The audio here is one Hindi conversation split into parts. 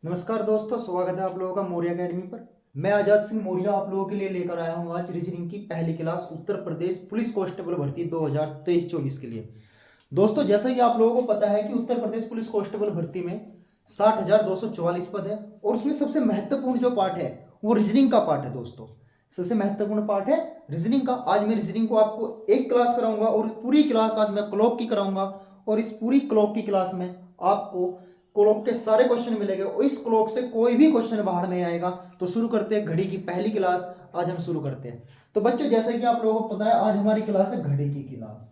नमस्कार दोस्तों, स्वागत है आप लोगों का मौर्य अकेडमी पर। मैं आजाद सिंह मौर्य आप लोगों के लिए लेकर आया हूं आज रीजनिंग की पहली class Uttar Pradesh police constable भर्ती 2023-24 के लिए। दोस्तों, जैसा कि आप लोगों को पता है कि उत्तर प्रदेश पुलिस कांस्टेबल भर्ती में 60,244 पद है और उसमें सबसे महत्वपूर्ण जो पार्ट है वो रीजनिंग का पार्ट है। दोस्तों, सबसे महत्वपूर्ण पार्ट है रीजनिंग का। आज मैं रीजनिंग को आपको एक क्लास कराऊंगा और पूरी क्लास आज मैं क्लॉक की कराऊंगा और इस पूरी क्लॉक की क्लास में आपको क्लॉक के सारे क्वेश्चन मिलेंगे और इस क्लॉक से कोई भी क्वेश्चन बाहर नहीं आएगा। तो शुरू करते हैं घड़ी की पहली क्लास। आज हम शुरू करते हैं। तो बच्चों, जैसे कि आप लोगों को पता है आज हमारी क्लास है घड़ी की क्लास।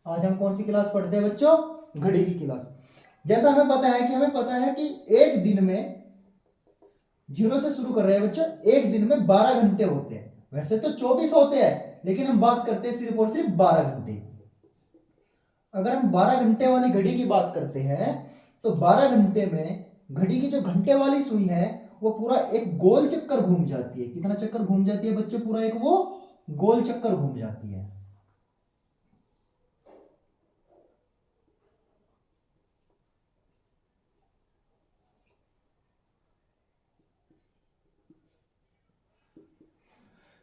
आज हम कौन सी क्लास पढ़ते हैं बच्चों? घड़ी की क्लास। जैसा हमें पता है कि एक दिन में जीरो से शुरू कर रहे हैं बच्चों। एक दिन में 12 घंटे होते हैं। वैसे तो 24 होते हैं, लेकिन हम बात करते हैं सिर्फ और सिर्फ 12 घंटे। अगर हम 12 घंटे वाली घड़ी की बात करते हैं तो 12 घंटे में घड़ी की जो घंटे वाली सुई है वो पूरा एक गोल चक्कर घूम जाती है। कितना चक्कर घूम जाती है बच्चों? पूरा एक वो गोल चक्कर घूम जाती है।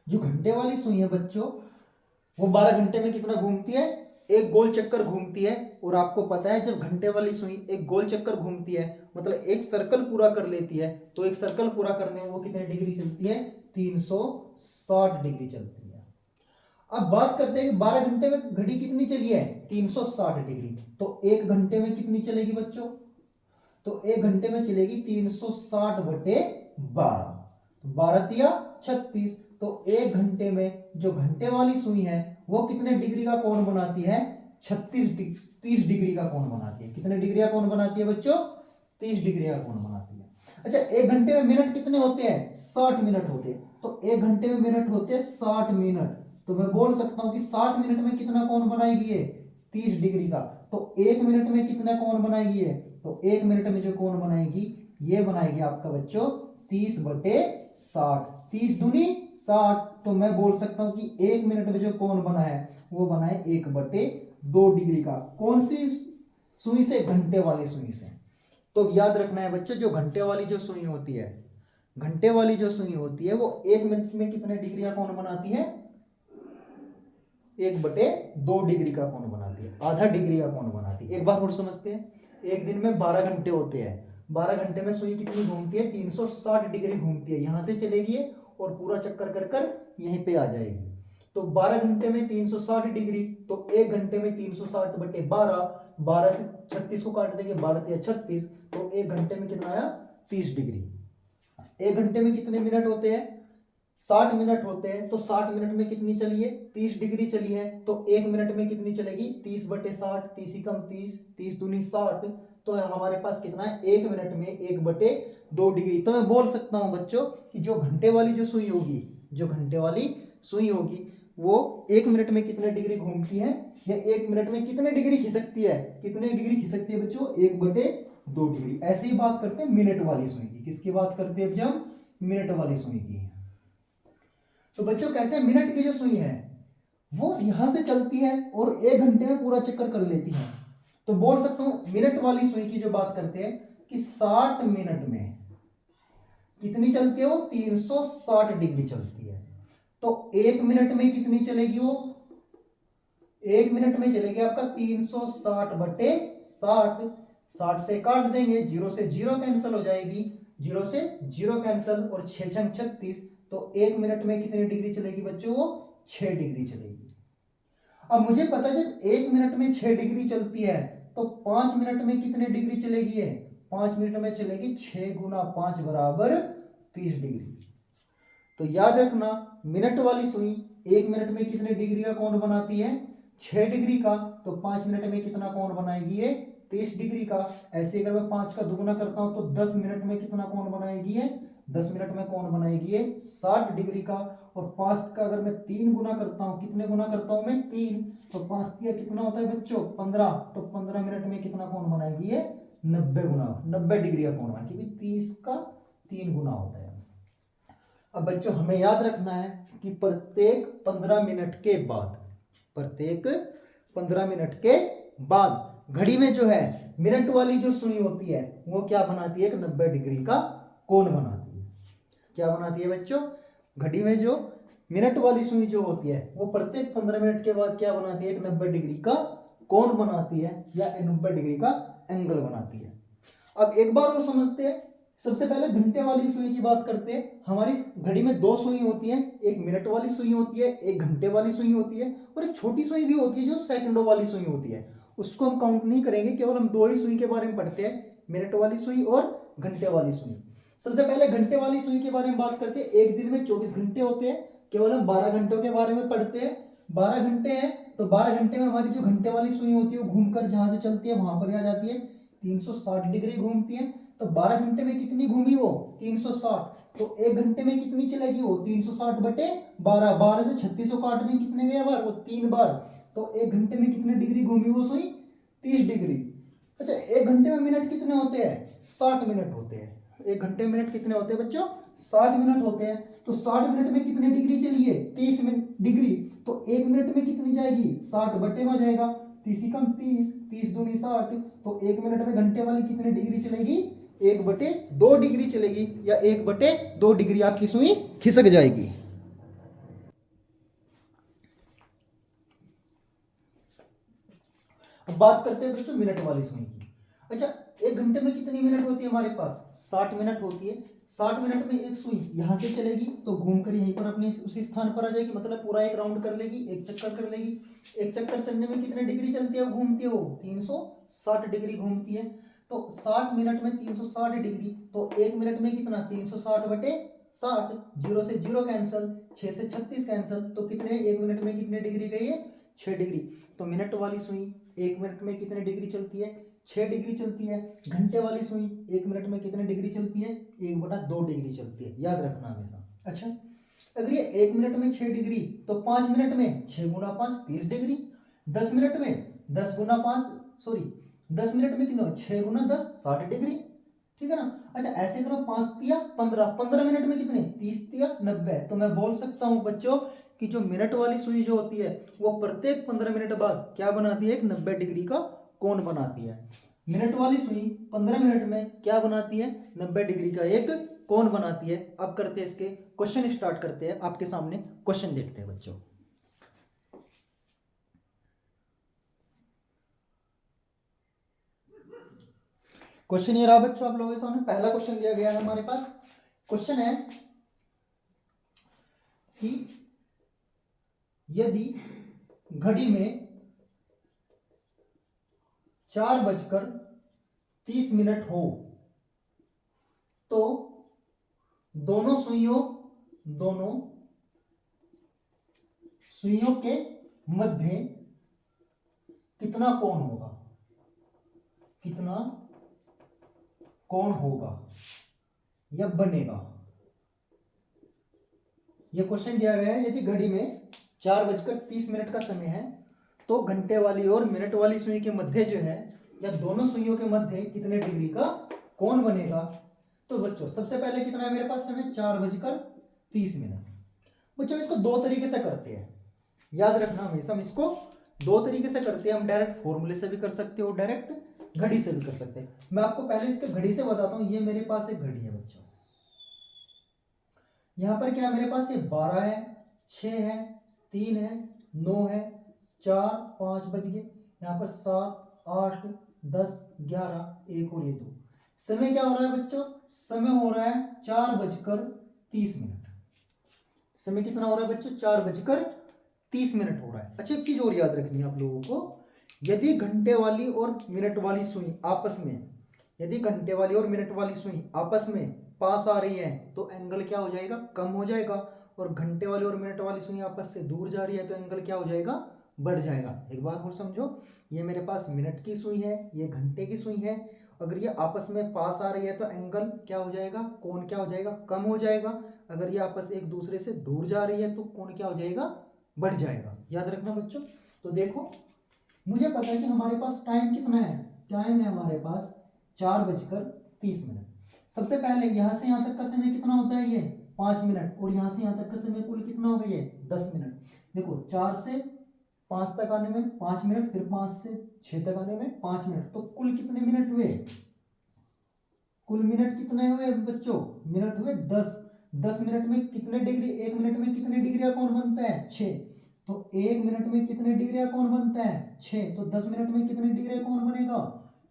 जो घंटे वाली सुई है बच्चों, वो 12 घंटे में कितना घूमती है? एक गोल चक्कर घूमती है। और आपको पता है जब घंटे वाली सुई एक गोल चक्कर घूमती है मतलब एक सर्कल पूरा कर लेती है, तो एक सर्कल पूरा करने में वो कितने डिग्री चलती है? 360 डिग्री चलती है। अब बात करते हैं कि 12 घंटे में घड़ी कितनी चली है? 360 डिग्री। तो एक घंटे में कितनी चलेगी बच्चों? तो एक घंटे में चलेगी 360 बटे 12। 12 तिया 36। तो एक घंटे में जो घंटे वाली सुई है वो कितने डिग्री का कोण बनाती है? 30 डिग्री का कोण बनाती है। कितने डिग्री का कोण बनाती है बच्चों? 30 डिग्री का कोण बनाती है। अच्छा, एक घंटे में मिनट कितने होते हैं? 60 मिनट होते हैं। तो एक घंटे में मिनट होते हैं 60 मिनट। तो मैं बोल सकता हूं कि 60 मिनट में कितना कोण बनाएगी ये? 30 डिग्री का। तो एक मिनट में कितना कोण बनाएगी ये? तो एक मिनट में जो कोण बनाएगी ये बनाएगी आपका बच्चों 30 बटे 60। 30 दूनी 60। तो मैं बोल सकता हूं कि एक मिनट में जो कोण बना है वो बना है 1 बटे 2 डिग्री का। कौन सी सुई से? घंटे वाली सुई से। तो याद रखना है बच्चों, जो घंटे वाली जो सुई होती है, घंटे वाली जो सुई होती है वो एक मिनट में कितने डिग्री का कोण बनाती है? 1 बटे 2 डिग्री का कोण बनाती है। आधा डिग्री का कोण बनाती है। एक बार और समझते हैं। एक दिन में 12 घंटे होते हैं। 12 घंटे में सुई कितनी घूमती है? 360 डिग्री घूमती है। यहां से चलेगी और पूरा चक्कर कर कर यहीं पे आ जाएगी। तो 12 घंटे में 360 डिग्री। तो एक घंटे में 360 बटे 12। 12 से 36 को काट देंगे, 12 या 36। तो एक घंटे में कितना आया? 30 डिग्री। एक घंटे में कितने मिनट होते हैं? 60 मिनट होते हैं। तो 60 मिनट में कितनी चली है? 30 डिग्री चली है। तो एक मिनट में कितनी चलेगी? 30 बटे 60। 30 ही कम 30, 30 दूनी 60। तो हमारे पास कितना है? एक मिनट में 1 बटे 2 डिग्री। तो मैं बोल सकता हूं बच्चों कि जो घंटे वाली जो सुई होगी, जो घंटे वाली सुई होगी वो एक मिनट में कितने डिग्री घूमती है या एक मिनट में कितने डिग्री खिसकती है? कितने डिग्री खिसकती है बच्चों? 1 बटे 2 डिग्री। ऐसे ही बात करते हैं मिनट वाली सुई की। किसकी बात करते हैं जब? मिनट वाली सुई की। तो बच्चों कहते हैं मिनट की जो सुई है वो यहां से चलती है और एक घंटे में पूरा चक्कर कर लेती है। तो बोल सकता हूं मिनट वाली सुई की जो बात करते हैं कि 60 मिनट में कितनी चलती है? वो 360 डिग्री चलती है। तो एक मिनट में कितनी चलेगी वो? एक मिनट में चलेगी आपका 360 बटे 60। 60 से काट देंगे, जीरो से जीरो कैंसिल हो जाएगी, जीरो से जीरो कैंसिल और 6 छंग 36। तो एक मिनट में कितनी डिग्री चलेगी बच्चों? वो 6 डिग्री चलेगी। अब मुझे पता है जब एक मिनट में 6 डिग्री चलती है तो 5 मिनट में कितने डिग्री चलेगी है? 5 मिनट में चलेगी 6 गुना 5 बराबर 30 डिग्री। तो याद रखना, मिनट वाली सुई एक मिनट में कितने डिग्री का कोण बनाती है? 6 डिग्री का। तो 5 मिनट में कितना कोण बनाएगी ये? 30 डिग्री का। ऐसे अगर मैं 5 का दुगुना करता हूं तो 10 मिनट में कितना कोण बनाएगी ये? 10 मिनट में कोण बनाएगी ये 60 डिग्री का। और 5 का अगर मैं 3 गुना करता हूं, कितने गुना करता हूं मैं? 3। तो 5 तिया कितना होता है बच्चों? 15। तो 15 मिनट में कितना कोण बनाएगी ये? 90 गुना, 90 डिग्री का कोण बनाएगी, क्योंकि 30 का 3 गुना होता है। अब बच्चों हमें याद रखना है कि प्रत्येक 15 मिनट के बाद, प्रत्येक 15 मिनट के बाद घड़ी में जो है मिनट वाली जो सुई होती है वो क्या बनाती है, एक 90 डिग्री का कोण बनाती है। क्या बनाती है बच्चों, घड़ी में जो मिनट वाली सुई जो होती है वो प्रत्येक 15 मिनट के बाद क्या बनाती है, एक 90 डिग्री का कोण बनाती है या 90 डिग्री का एंगल बनाती है। अब एक बार और समझते हैं। सबसे पहले घंटे वाली सुई की बात करते हैं। हमारी घड़ी में दो सुई होती है, एक मिनट वाली सुई होती है, एक घंटे वाली सुई होती है, और एक छोटी सुई भी होती है जो सेकंडों वाली सुई होती है। उसको हम काउंट नहीं करेंगे, केवल हम दो ही सुई के बारे में पढ़ते हैं, मिनट वाली सुई और घंटे वाली सुई। सबसे पहले घंटे वाली सुई के बारे में बात करते हैं। एक दिन में 24 घंटे होते हैं, केवल हम 12 घंटों के बारे में पढ़ते हैं। 12 घंटे हैं तो 12 घंटे में हमारी जो घंटे वाली सुई होती है वो घूमकर जहां से चलती है वहां पर आ जाती है, 360 डिग्री घूमती है। तो 12 घंटे में कितनी घूमी वो, 360। तो एक घंटे में कितनी चलेगी वो, 360 बटे 12, 12 से 36 को काट दें, कितने गए बार वो, 3 बार। तो एक घंटे में कितने डिग्री घूमी वो सुई, 30 डिग्री। अच्छा, एक घंटे में मिनट कितने होते हैं, 60 मिनट होते हैं। एक घंटे में मिनट कितने होते हैं बच्चों, 60 मिनट होते हैं। तो 60 मिनट में कितने डिग्री चली है, 30 डिग्री। तो एक मिनट में कितनी जाएगी, 60 बटे में जाएगा, 30 कम 30, 30 दूनी 60। तो एक मिनट में घंटे वाली कितने डिग्री चलेगी, 1/2 डिग्री चलेगी, या 1/2 डिग्री आपकी सुई खिसक जाएगी। अब बात करते हैं बच्चों मिनट वाली सुई की। अच्छा, एक घंटे में कितनी मिनट होती है हमारे पास, 60 मिनट होती है। 60 मिनट में एक सुई यहां से चलेगी तो घूमकर यहीं पर अपने उसी स्थान पर आ जाएगी, मतलब पूरा एक राउंड कर लेगी, एक चक्कर कर लेगी। एक चक्कर चलने में कितने डिग्री चलती है, घूमती है वो 360 डिग्री घूमती है। तो 60 मिनट में 360 डिग्री, तो एक मिनट में कितना, 360 बटे 60, 0 से 0 कैंसिल, 6 से 36 कैंसिल। तो कितने, एक मिनट में कितने डिग्री गई है, 6 डिग्री। तो मिनट वाली सुई एक मिनट में कितने डिग्री चलती है, 6 डिग्री चलती है। घंटे वाली सुई एक मिनट में कितने डिग्री चलती है, 1/2 डिग्री चलती है, याद रखना हमेशा। अच्छा, अगर ये एक मिनट में 6 डिग्री, तो 5 मिनट में 6 गुना 5 30 डिग्री। 10 मिनट में 10 गुना 5 सॉरी 10 मिनट में कितना, 6 गुना 10 60 डिग्री, ठीक है ना। अच्छा, ऐसे करो, 5 तिया 15, 15 मिनट में कितने, 30 तिया 90। तो मैं बोल सकता हूं बच्चों कि जो मिनट वाली सुई जो होती है वो प्रत्येक 15 मिनट बाद क्या बनाती है, एक 90 डिग्री का कोण बनाती है। मिनट वाली सुई 15 मिनट में क्या बनाती है, 90 डिग्री का एक कोण बनाती है। अब करते हैं इसके क्वेश्चन, स्टार्ट करते हैं। आपके सामने क्वेश्चन देखते हैं बच्चों। क्वेश्चन ये रहा बच्चों, आप लोगों के सामने पहला क्वेश्चन दिया गया है हमारे पास। क्वेश्चन है कि यदि घड़ी में 4:30 हो तो दोनों सुइयों के मध्य कितना कोण होगा, कितना कोण होगा या बनेगा। यह क्वेश्चन दिया गया है, यदि घड़ी में 4:30 का समय है तो घंटे वाली और मिनट वाली सुई के मध्य जो है, या दोनों सुइयों के मध्य कितने डिग्री का कोण बनेगा। तो बच्चों सबसे पहले कितना है मेरे पास समय, 4:30। बच्चों इसको दो तरीके से करते हैं, याद रखना हमेशा, हम इसको दो तरीके से करते हैं। हम डायरेक्ट फॉर्मूले से भी कर सकते हो, डायरेक्ट घड़ी से भी कर सकते हैं। मैं आपको पहले इसके घड़ी से बताता हूं। ये मेरे पास एक घड़ी है बच्चों, यहां पर क्या है मेरे पास, ये 12 है, 6 है, 3 है, 9 है, 4 5 बज गए, यहां पर 7 8 10 11 1 और ये 2। समय क्या हो रहा है बच्चों, समय हो रहा है 4:30। समय कितना हो रहा है बच्चों, 4:30 हो रहा है। अच्छा, एक चीज और याद रखनी है आप लोगों को, यदि घंटे वाली और मिनट वाली सुई आपस में, यदि घंटे वाली और मिनट वाली सुई आपस में पास आ रही है तो एंगल क्या हो जाएगा, कम हो जाएगा। और घंटे वाली और मिनट वाली सुई आपस से दूर जा रही है तो एंगल क्या हो जाएगा, बढ़ जाएगा। एक बार और समझो, ये मेरे पास मिनट की सुई है, ये घंटे की सुई है। अगर ये आपस में पास आ रही है तो एंगल क्या हो जाएगा, कोण क्या हो जाएगा, कम हो जाएगा। अगर ये आपस एक दूसरे से दूर जा रही है तो कोण क्या हो जाएगा, बढ़ जाएगा। याद रखना बच्चों। तो देखो, मुझे पता है कि हमारे पास टाइम कितना है, टाइम है हमारे पास 4:30। सबसे पहले यहां से यहां तक का समय कितना होता है, ये 5 मिनट, और यहां से यहां तक का समय कुल कितना हो गया, 10 मिनट। देखो 4 से 5 तक आने में 5 मिनट, फिर 5 से 6 तक आने में 5 मिनट, तो कुल कितने मिनट हुए? कुल मिनट कितने हुए बच्चों? मिनट हुए 10। 10 मिनट में कितने डिग्री, 1 मिनट में कितने डिग्री का कोण बनता है? 6। तो 1 मिनट में कितने डिग्री का कोण बनता है? 6। तो 10 मिनट में कितने डिग्री का कोण बनेगा?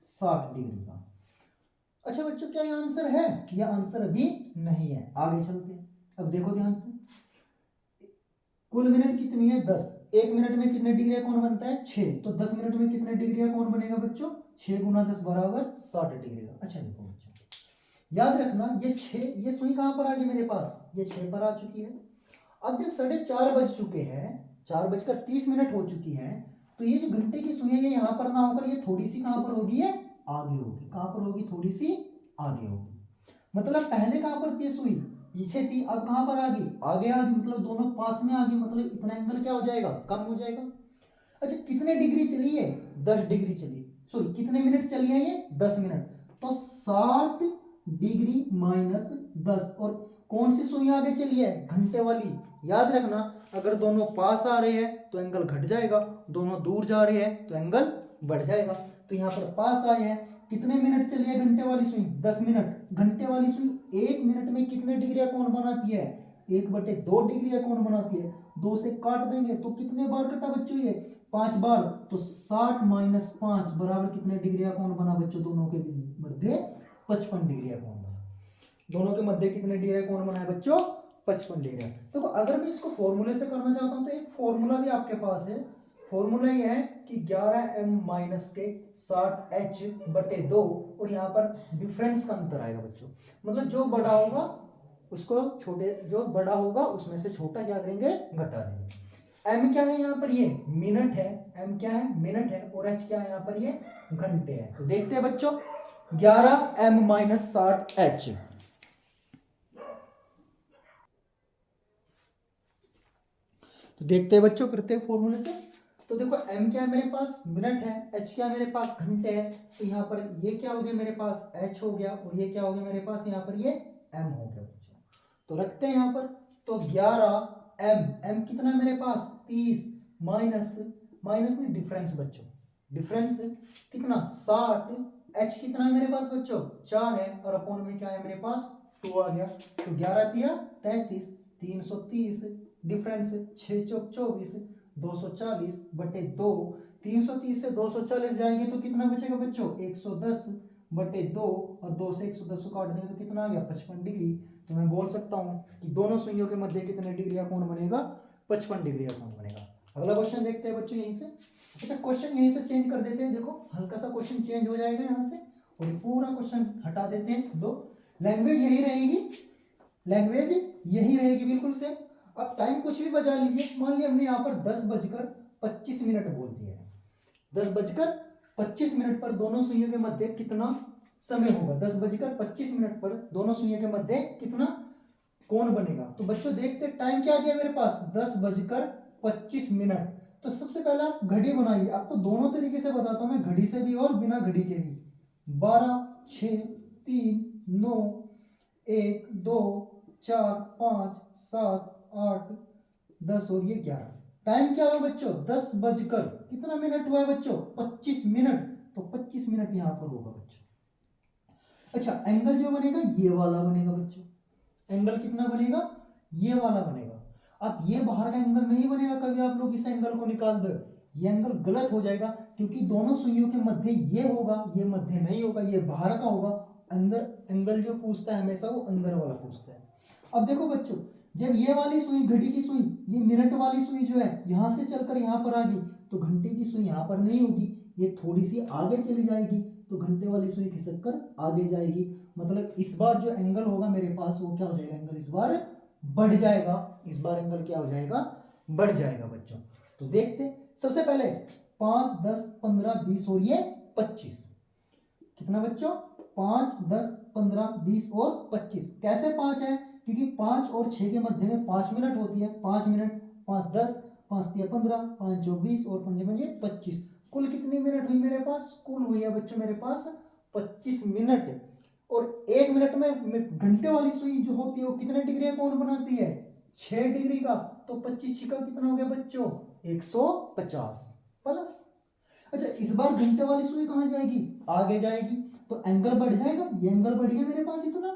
60 डिग्री का। अच्छा बच्चों, क्या ये आंसर है? यह आंसर अभी नहीं है, आगे चलते हैं। अब देखो ध्यान से, कुल मिनट कितनी है? 10। 1 मिनट में कितने डिग्री का कोण बनता है? 6। तो 10 मिनट में कितने डिग्री का कोण बनेगा बच्चों? 6 गुना 10 बराबर 60 डिग्री का। अच्छा देखो बच्चों, याद रखना ये 6, ये सुई कहां पर आ गई मेरे पास? ये 6 पर आ चुकी है। अब जब 4:30 बज चुके हैं, 4:30 हो चुकी है, तो ये जो घंटे की सुई है ये यहाँ पर ना होकर ये थोड़ी सी कहां पर होगी? है आगे होगी। कहां पर होगी? थोड़ी सी आगे होगी। मतलब पहले कहां पर थी सुई? पीछे थी, अब कहां पर आ गई? आगे आ गई। मतलब दोनों पास में आ गई, मतलब इतना एंगल क्या हो जाएगा? कम हो जाएगा। अच्छा कितने डिग्री चली है? 10 डिग्री चली। सॉरी, कितने मिनट चली है ये? 10 मिनट। तो 60 डिग्री माइनस 10, और कौन सी सुई आगे चली है? घंटे वाली। याद रखना, अगर दोनों पास आ रहे हैं तो एंगल घट जाएगा, दोनों दूर जा रहे हैं तो एंगल बढ़ जाएगा। तो यहाँ पर पास आए हैं। कितने मिनट चली है घंटे वाली सुई? 10 मिनट। घंटे वाली सुई 1 मिनट में कितने डिग्री का कोण बनाती है? 1/2 डिग्री का कोण बनाती है। 2 से काट देंगे तो कितने बार कटा बच्चों? ये 5 बार। तो 60 माइनस 5 बराबर कितने डिग्री का कोण बना बच्चों? दोनों के मध्य 55 डिग्री का कोण बना। दोनों के मध्य कितने डिग्री का कोण बना है बच्चों? 55 डिग्री। देखो अगर मैं इसको फॉर्मूले से करना चाहता हूं तो एक फॉर्मूला भी आपके पास है। फॉर्मूला ये है कि 11m माइनस के 60h/2, और यहाँ पर डिफरेंस का अंतर आएगा बच्चों। मतलब जो बड़ा होगा उसको छोटे, जो बड़ा होगा उसमें से छोटा क्या करेंगे? घटा देंगे। m क्या है यहाँ पर? ये मिनट है। m क्या है? मिनट है। और h क्या है यहाँ पर? ये घंटे है। तो देखते हैं बच्चों, 11m माइनस 60h। तो देखते हैं बच्चों, करते हैं फॉर्मूले से। तो देखो m क्या है मेरे पास? मिनट है। h क्या है मेरे पास? घंटे है। तो यहाँ पर ये क्या हो गया मेरे पास? h हो गया, और ये क्या हो गया मेरे पास? यहाँ पर ये m हो गया बच्चों। तो रखते हैं यहाँ पर। तो 11m, m कितना है मेरे पास? 30 माइनस, माइनस में डिफरेंस बच्चों, डिफरेंस कितना? 60। h कितना है मेरे पास बच्चों? 4 है, और अपॉन में क्या है मेरे पास? 2 आ गया। तो 11 दिया 33, 330 डिफरेंस 6 चौक 24, 240/2। 330 से 240 जाएंगे तो कितना बचेगा बच्चों? 110/2, और 2 से 110 को काट देंगे तो कितना आ गया? 55 डिग्री। तो मैं बोल सकता हूं कि दोनों सुइयों के मध्य कितने डिग्री का कोण बनेगा? 55 डिग्री का कोण बनेगा। अगला क्वेश्चन देखते हैं बच्चों यहीं से। अच्छा क्वेश्चन यहीं से चेंज कर देते हैं। देखो हल्का सा क्वेश्चन चेंज हो जाएगा यहाँ से, और पूरा क्वेश्चन हटा देते हैं। दो लैंग्वेज यही रहेगी, लैंग्वेज यही रहेगी बिल्कुल से। अब टाइम कुछ भी बजा लीजिए। मान लिया हमने यहाँ पर 10:25 बोल दिया है। 10:25 पर दोनों सुइयों के मध्य कितना समय होगा? 10:25 पर दोनों सुइयों के मध्य कितना कोण बनेगा? तो बच्चों देखते टाइम क्या दिया मेरे पास? 10:25। तो सबसे पहले आप घड़ी बनाइए। आपको दोनों तरीके से बताता हूं मैं, घड़ी से भी और बिना घड़ी के भी। 12, 6, 3, 9, 1, 2, 4, 5, 7, 8, 10 और ये 11। टाइम क्या हुआ बच्चों? 10 बजकर कितना मिनट हुआ है बच्चों? 25 मिनट। तो 25 मिनट यहां पर होगा बच्चों। अच्छा एंगल जो बनेगा ये वाला बनेगा बच्चों। एंगल कितना बनेगा? ये वाला बनेगा। अब ये बाहर का एंगल नहीं बनेगा कभी आप लोग इस एंगल को निकाल दो, ये एंगल गलत हो जाएगा, क्योंकि दोनों सुइयों के मध्य ये होगा, ये मध्य नहीं होगा, ये बाहर का होगा। अंदर एंगल जो पूछता है हमेशा वो अंदर वाला पूछता है। अब देखो बच्चों, जब ये वाली सुई, घड़ी की सुई, ये मिनट वाली सुई जो है यहां से चलकर यहां पर आ गई, तो घंटे की सुई यहां पर नहीं होगी, ये थोड़ी सी आगे चली जाएगी, तो घंटे वाली सुई खिसक कर आगे जाएगी। मतलब इस बार जो एंगल होगा मेरे पास वो क्या हो जाएगा? एंगल इस बार बढ़ जाएगा। इस बार एंगल क्या हो जाएगा? बढ़ जाएगा बच्चों। तो देखते सबसे पहले 5, 10, 15, 20 और ये 25। कितना बच्चों? 5, 10, 15, 20 और 25। कैसे 5 है? क्योंकि 5 और 6 के मध्य में 5 मिनट होती है। 5 मिनट, 5 10, 5 3 15, 5 4 20 और 5 5 25। कुल कितनी मिनट हुई मेरे पास? कुल हुई है बच्चों मेरे पास 25 मिनट। और 1 मिनट में घंटे वाली सुई जो होती है वो कितने डिग्री का कोण बनाती है? 6 डिग्री का। तो 25 छिका कितना हो गया बच्चों? 150 प्लस। अच्छा इस बार घंटे वाली सुई कहाँ जाएगी, आगे जाएगी, तो एंगल बढ़ जाएगा, ये एंगल बढ़ गया मेरे पास इतना,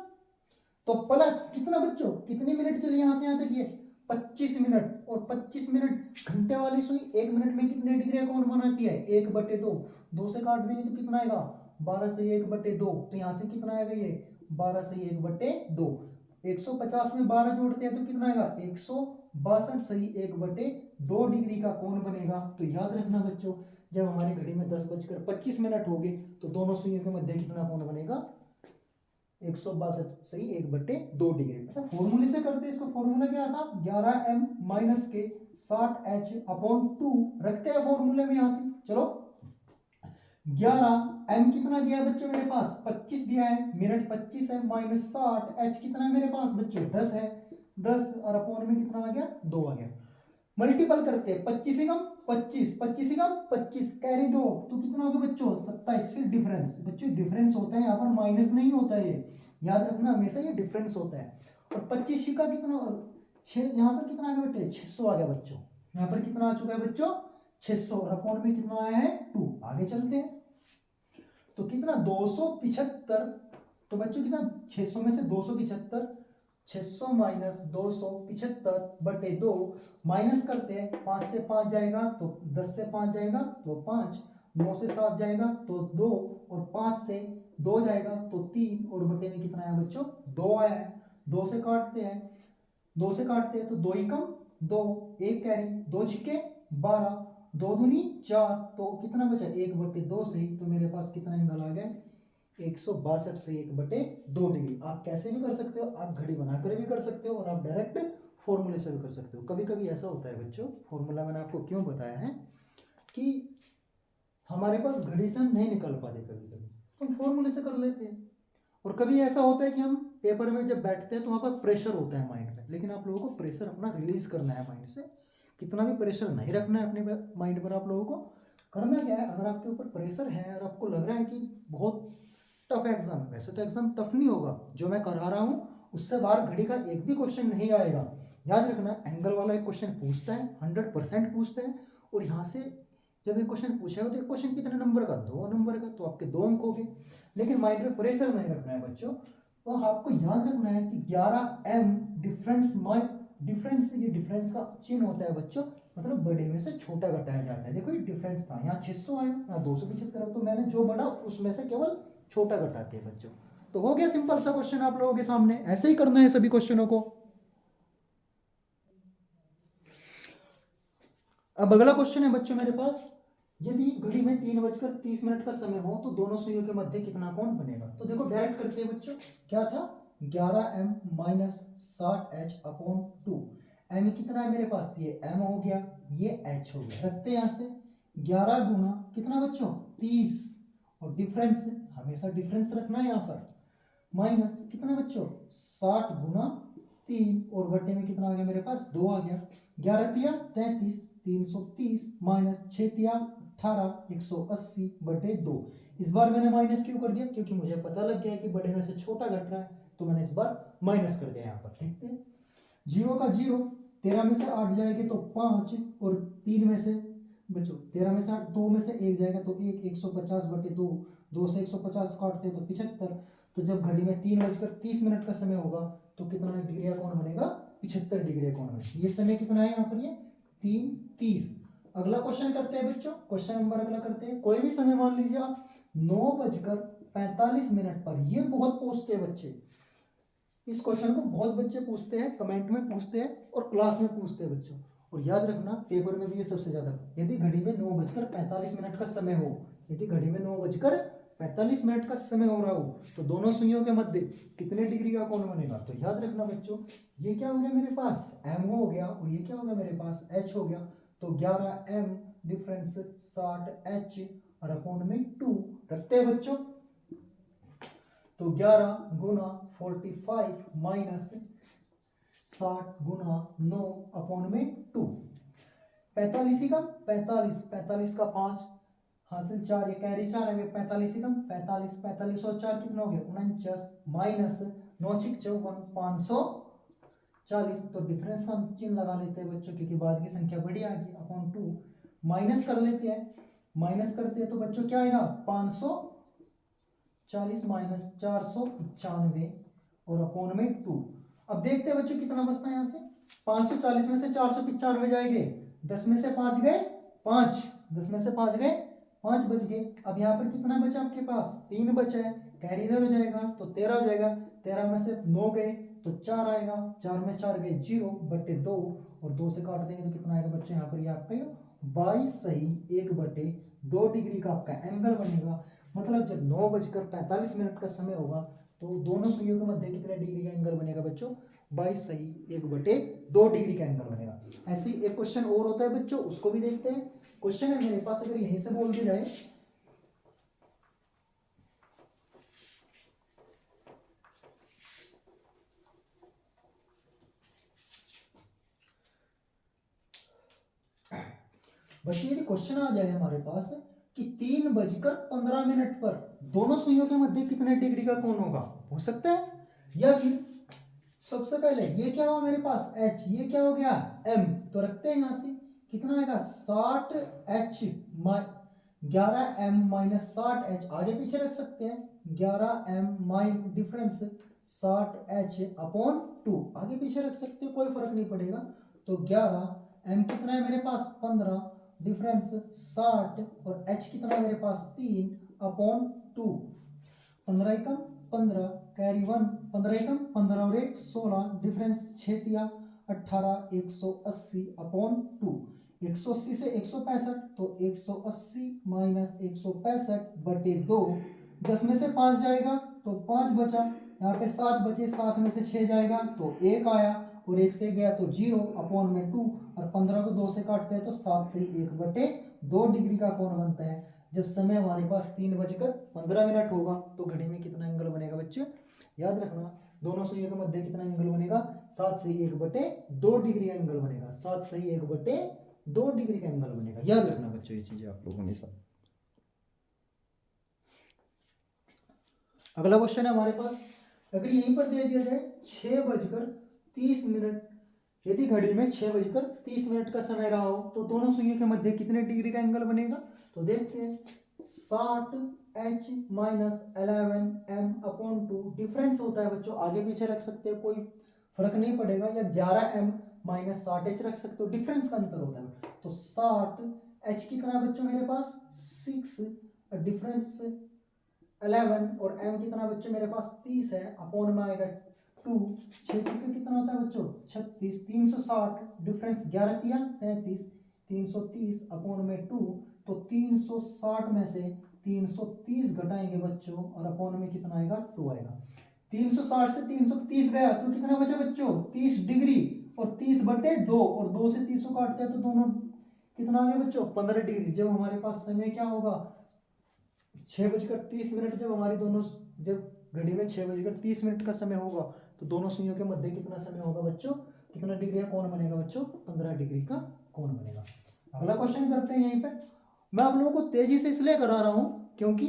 तो प्लस कितना बच्चों, कितने मिनट चले यहां से यहां तक, ये 25 मिनट, और 25 मिनट घंटे वाली सुई 1 मिनट में कितने डिग्री कोण बनाती है, 1/2, 2 से काट देंगे तो कितना आएगा, 12 से 1/2, तो यहां से कितना आएगा, ये 12 से 1/2, 150 में 12 जोड़ते हैं तो कितना आएगा, 162 सही 1/2 डिग्री का कोण बनेगा। तो याद रखना बच्चों, जब हमारी घड़ी में 10:25 हो गए तो दोनों सुइयों के मध्य कितना कोण बनेगा, 162 सही 1/2 डिग्री। अच्छा फॉर्मूले से करते हैं इसको, फॉर्मूला क्या था, 11m माइनस के 60h अपॉन 2, रखते हैं फॉर्मूले में यहां से। चलो 11m कितना दिया है बच्चों मेरे पास, 25 दिया है, मिनट 25 है, माइनस 60h कितना है मेरे पास बच्चों 10 है, 10 और अपॉन में कितना आ गया, 2 आ गया। मल्टीपल करते हैं, 25 से कम 25, 25 से कम 25, कैरी 2 तो कितना हो गया बच्चों 27। फिर डिफरेंस बच्चों, डिफरेंस होता है यहाँ पर, माइनस नहीं होता है, ये याद रखना हमेशा, ये डिफरेंस होता है। और 25 का कितना, यहाँ पर कितना आ गया बेटे 600 आ गया बच्चों, यहाँ पर कितना आ चुका है बच्चों 600, और अपॉन में कितना आया है 2। आगे चलते हैं तो कितना 275, तो बच्चों कितना 600 में से 275, 600 माइनस 275/2, माइनस करते हैं, 5 से 5 जाएगा तो 10 से 5 जाएगा तो 5, 9 से 7 जाएगा तो 2, और 5 से 2 जाएगा तो 3, और बटे में कितना आया बच्चों 2 आया है। 2 से काटते हैं, 2 से काटते हैं तो 2 ही कम 2, 1 कैरी, 2 छिके 12, 2 दूनी 4, तो कितना बचा 1/2 से, तो मेरे पास कितना एंगल आ गया 162 से 1/2 डिग्री। आप कैसे भी कर सकते हो, आप घड़ी बनाकर भी कर सकते हो, और आप डायरेक्ट फॉर्मूले से भी कर सकते हो। कभी कभी ऐसा होता है बच्चों, फॉर्मूला मैंने आपको क्यों बताया है कि हमारे पास घड़ी से हम नहीं निकाल पाते, कभी कभी हम फॉर्मूले से कर लेते हैं। और कभी ऐसा होता है कि हम पेपर में जब बैठते हैं तो वहाँ पर प्रेशर होता है माइंड में, लेकिन आप लोगों को प्रेशर अपना रिलीज करना है माइंड से, कितना भी प्रेशर नहीं रखना है अपने माइंड पर। आप लोगों को करना क्या है, अगर आपके ऊपर प्रेशर है और आपको लग रहा है कि बहुत टफ एग्जाम है, वैसे तो एग्जाम टफ नहीं होगा, जो मैं करा रहा हूँ उससे बाहर घड़ी का एक भी क्वेश्चन नहीं आएगा। याद रखना एंगल वाला एक क्वेश्चन पूछता है, 100% पूछता है, और यहाँ से जब एक क्वेश्चन पूछेगा तो एक क्वेश्चन कितने नंबर का, 2 नंबर का, तो आपके 2 अंक हो गए। लेकिन माइंड में प्रेशर नहीं रखना है बच्चों, तो आपको याद रखना है कि 11m डिफरेंस, डिफरेंस, ये डिफरेंस का चिन्ह होता है बच्चों, मतलब बड़े में से छोटा घटाया जाता है। देखो ये डिफरेंस था, यहाँ 600 आया, यहाँ 275, तो मैंने जो बढ़ा उसमें से केवल छोटा घटाते हैं बच्चों। तो हो गया सिंपल सा क्वेश्चन आप लोगों के सामने, ऐसे ही करना है सभी क्वेश्चनों को। अब अगला क्वेश्चन है बच्चों मेरे पास, यदि घड़ी में 3:30 का समय हो तो दोनों सुइयों के मध्य कितना कोण बनेगा। तो देखो डायरेक्ट करते हैं बच्चों, क्या था 11m minus 60h upon 2, m कितना है मेरे पास, ये m हो गया, ये h हो गया, रखते हैं यहाँ से 11 गुना कितना बच्चों 30, और डिफरेंस हमेशा डिफरेंस रखना है यहाँ पर, माइनस कितना बच्चों 60 गुना 3, और बटे में कितना आ गया मेरे पास 2 आ गया, 11 तिया 33, 330 माइनस 6 तिया 18, 180/2। इस बार मैंने माइनस क्यों कर दिया, क्योंकि मुझे पता लग गया है कि बड़े में से छोटा घट रहा है, तो मैंने इस बार माइनस कर दिया यहाँ पर। देखते हैं 0 का 0, 13 में से 8 जाएगी तो 5, और 3 में से बच्चों 13 में से 8, 2 में से 1 जाएगा तो 1, 150/2, 2 से 150 काटते हैं तो 75। तो जब घड़ी में 3:30 का समय होगा तो कितना डिग्री का कोण बनेगा, 75 डिग्री का कोण बनेगा। ये समय कितना है यहाँ पर, ये 3:30। अगला क्वेश्चन करते हैं बच्चों, क्वेश्चन नंबर अगला करते हैं, कोई भी समय मान लीजिए आप 9:45 पर। ये बहुत पूछते हैं बच्चे, इस क्वेश्चन को बहुत बच्चे पूछते हैं, कमेंट में पूछते हैं और क्लास में पूछते हैं बच्चों। और याद रखना पेपर में भी ये सबसे ज्यादा, यदि घड़ी में 9:45 का समय हो, यदि घड़ी में 9:45 का समय हो रहा हो तो दोनों सुइयों के मध्य कितने डिग्री का कोण बनेगा। तो याद रखना बच्चों, ये क्या हो गया मेरे पास m हो गया, और ये क्या हो गया मेरे पास h हो गया, तो 11m डिफरेंस 60h और अपॉन में 2 रखते हैं बच्चों। तो 11 गुना 45 माइनस 60 गुना 9 अपॉन में 2, 45 का 45 का 5 हासिल 4, ये कैरी 4 है, 45 कम 45 और 4 कितना हो गया 49 माइनस 9 6 54, 40, तो डिफरेंस का चिन्ह लगा लेते हैं बच्चों, क्योंकि बाद की संख्या बड़ी आ गई, अपॉन 2 माइनस कर लेते हैं, माइनस करते हैं तो बच्चों क्या आएगा 540 माइनस 495 और अपॉन में 2। अब देखते हैं बच्चों कितना बचता है यहाँ से, 540 में से 495 जाएंगे, 10 में से 5 गए 5, 10 में से 5 गए 5 बच गए। अब यहाँ पर कितना बचा आपके पास 3 बचा है, कैरी इधर हो जाएगा तो 13 हो जाएगा, 13 में से 9 गए तो 4 आएगा, 4 में 4 गए 0 बटे 2 और 2 से काट देंगे तो कितना आएगा बच्चों यहाँ पर ये आपका 22 सही 1 बटे 2 डिग्री का आपका एंगल बनेगा। मतलब जब 9:45 का समय होगा तो दोनों सुइयों के मध्य कितने डिग्री का एंगल बनेगा बच्चों 22 सही 1 बटे 2 डिग्री का एंगल बनेगा। ऐसे ही एक क्वेश्चन और होता है बच्चों, उसको भी देखते हैं। क्वेश्चन है मेरे पास, अगर यहीं से बोल दिया जाए बच्चों, यदि क्वेश्चन आ जाए हमारे पास कि 3:15 पर दोनों सुइयों के मध्य कितने डिग्री का कोण होगा, हो सकता है। या फिर सबसे पहले ये क्या हुआ मेरे पास h, ये क्या हो गया m, तो रखते हैं यहां से कितना आएगा 60h 11m माइनस 60h, आगे पीछे रख सकते हैं 11m mine difference 60h upon 2, आगे पीछे रख सकते हैं कोई फर्क नहीं पड़ेगा। तो 11m कितना है मेरे पास 15 डिफरेंस 60 और h कितना है मेरे पास 3 अपॉन 2, 15 एकम 15 कैरी 1, 15 एकम 15 और 1 16 डिफरेंस 6 तिया 18 180 अपॉन 2, 180 से 165 तो 180 माइनस 165 बटे 2, 10 में से 5 जाएगा तो 5 बचा, यहाँ पे 7 बचे, 7 में से 6 जाएगा तो 1 आया और 1 से गया तो 0 अपॉन में 2 और 15 को 2 से काटते हैं तो 7 से 1 बटे 2 डिग्री का कोण बनता है। जब समय हमारे पास 3:15 होगा तो घड़ी में कितना एंगल बनेगा बच्चे, याद रखना दोनों सुइयों के मध्य कितना एंगल बनेगा 7 से 1 बटे 2 डिग्री का एंगल बनेगा, 7 से 1 बटे 2 डिग्री का एंगल बनेगा, याद रखना बच्चों ये चीजें आप लोग हमेशा। अगला क्वेश्चन है हमारे पास, अगर यहीं पर दे दिया जाए 6:30, यदि घड़ी में 6:30 का समय रहा हो तो दोनों सुइयों के मध्य कितने डिग्री का एंगल बनेगा, तो देखते हैं 60h minus 11m upon 2, difference होता है बच्चों आगे पीछे रख सकते हैं कोई फर्क नहीं पड़ेगा, या 11m माइनस 60h रख सकते हो, डिफरेंस का अंतर होता है। तो 60h कितना बच्चों मेरे पास 6 डिफरेंस 11 और m कितना बच्चों मेरे पास 30 है, अपॉन में आएगा 2, 6 का कितना होता है बच्चों 36, 360 डिफरेंस 11 तिया 33, 330 अपॉन में 2, तो 360 में से 330 घटाएंगे बच्चों और अपॉन में कितना आएगा 2 आएगा। 360 से 330 गया तो कितना बचा बच्चों 30 डिग्री और 30 बटे 2 और 2 से 30 को काटते हैं तो दोनों कितना आ गया बच्चों 15 डिग्री। जब हमारे पास समय क्या होगा 6:30, जब हमारी दोनों जब घड़ी में 6:30 का समय होगा तो दोनों सुइयों के मध्य कितना समय होगा बच्चों, कितना डिग्री का कोण बनेगा बच्चों 15 डिग्री का कोण बनेगा। अगला क्वेश्चन करते हैं। यहीं पे मैं आप लोगों को तेजी से इसलिए करा रहा हूं क्योंकि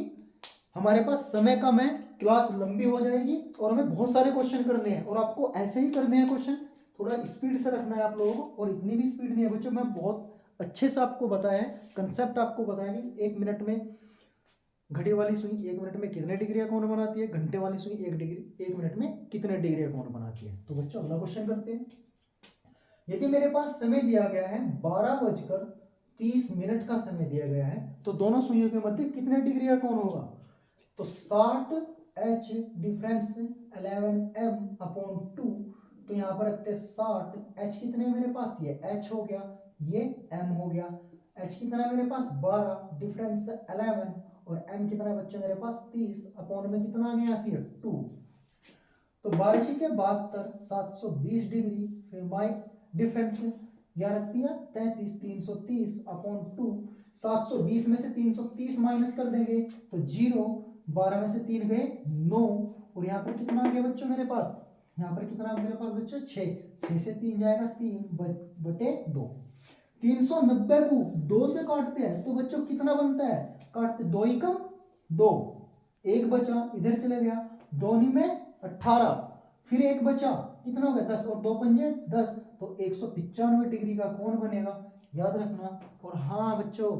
हमारे पास समय कम है, क्लास लंबी हो जाएगी और हमें बहुत सारे क्वेश्चन करने हैं और आपको ऐसे ही करने हैं क्वेश्चन, थोड़ा स्पीड से रखना है आप लोगों को। और इतनी भी स्पीड नहीं है बच्चों, मैं बहुत अच्छे से आपको बताया कंसेप्ट आपको बताया कि 1 मिनट में घड़ी वाली सुई 1 मिनट में कितने डिग्री का कोण बनाती है, घंटे वाली सुई 1 मिनट में कितने डिग्री का कोण बनाती है। तो बच्चों अगला क्वेश्चन करते हैं। यदि मेरे पास समय दिया गया है 12:30 का समय दिया गया है तो दोनों सुइयों के मध्य कितने डिग्री का कोण होगा, तो 60h डिफरेंस 11m अपॉन 2, तो यहाँ पर रखते हैं 60h कितने मेरे पास, ये h हो गया ये m हो गया, h कितना है मेरे पास 12 डिफरेंस 11 और m कितना बच्चों मेरे पास 30 अपॉन में कितना आ गया 2, तो 12 के 72 720 डिग्री, फिर माई डिफरेंस 11 33 330 अपॉन 2, 720 में से 330 माइनस कर देंगे तो 0, 12 में से 3 गए 9 और यहाँ पर कितना आ गया बच्चों मेरे पास, यहाँ पर कितना मेरे पास बच्चों 6 से 3 जाएगा 3/2, 390 को 2 से काटते हैं तो बच्चों कितना बनता है, काटते 2 एकम 2, 1 बचा इधर चले गया, 2 में 18, फिर 1 बचा कितना हो गया 10 और 2 पंजे 10, तो 195 डिग्री का कोण बनेगा, याद रखना। और हाँ बच्चों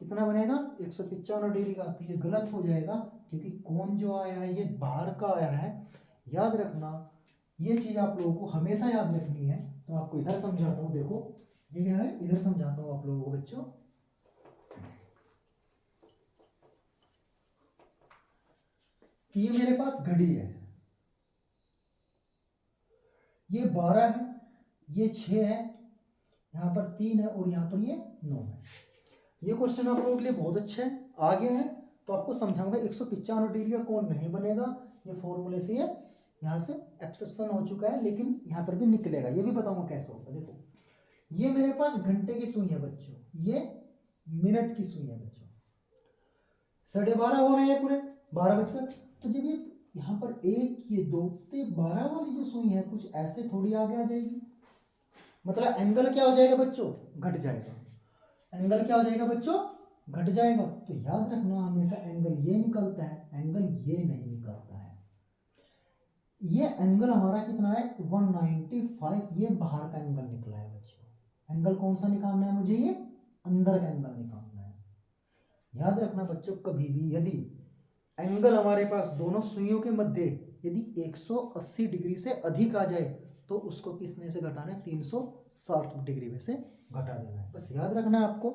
कितना बनेगा 195 डिग्री का, तो ये गलत हो जाएगा क्योंकि कोण जो आया है ये बाहर का आया है, याद रखना। ये चीज आप लोगों को हमेशा याद रखनी है। तो आपको इधर समझाता हूँ, देखो ये क्या है, इधर समझाता हूँ आप लोगों को बच्चों। कि ये मेरे पास घड़ी है, ये 12 है, ये 6 है, यहाँ पर 3 है और यहाँ पर ये 9 है। ये क्वेश्चन आप लोगों के लिए बहुत अच्छा है, आ गया है तो आपको समझाऊंगा। 195 डिग्री का कोण नहीं बनेगा, ये फॉर्मूले से ये यहाँ से एक्सेप्शन हो चुका है, लेकिन यहाँ पर भी निकलेगा, ये भी बताऊंगा कैसे होगा। देखो ये मेरे पास घंटे की सुई है बच्चों, ये मिनट की सुई है बच्चों, 12:30 हो रहे हैं पूरे 12 बजकर। तो जब ये यहाँ पर 1 ये 2, तो ये 12 वाली जो सुई है कुछ ऐसे थोड़ी आगे आ जाएगी, मतलब एंगल क्या हो जाएगा बच्चों, घट जाएगा। एंगल क्या हो जाएगा बच्चों, घट जाएगा। तो याद रखना हमेशा एंगल ये निकलता है, एंगल ये नहीं निकलता है। ये एंगल हमारा कितना है 195, ये बाहर का एंगल निकला है बच्चों। एंगल कौन सा निकालना है मुझे, ये अंदर का एंगल निकालना है। याद रखना बच्चों, कभी भी यदि एंगल हमारे पास दोनों सुइयों के मध्य यदि 180 डिग्री से अधिक आ जाए तो उसको किसने से घटाना है, 360 डिग्री में से घटा देना है, बस याद रखना है आपको।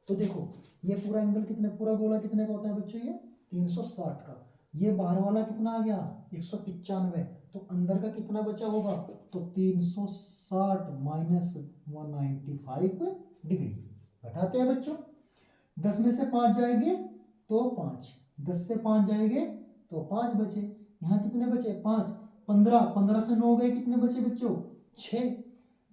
तो देखो ये पूरा एंगल कितने, पूरा गोला कितने का होता है बच्चों, ये 360 का। ये बाहर वाला कितना आ गया 195, तो अंदर का कितना बचा होगा, तो 360 माइनस 195 डिग्री। घटाते हैं बच्चों, 10 में से 5 जाएंगे तो 5, 10 से 5 जाएंगे तो 5 बचे। यहाँ कितने बचे 5, 15, 15 से 9 गए, कितने बचे बच्चों 6,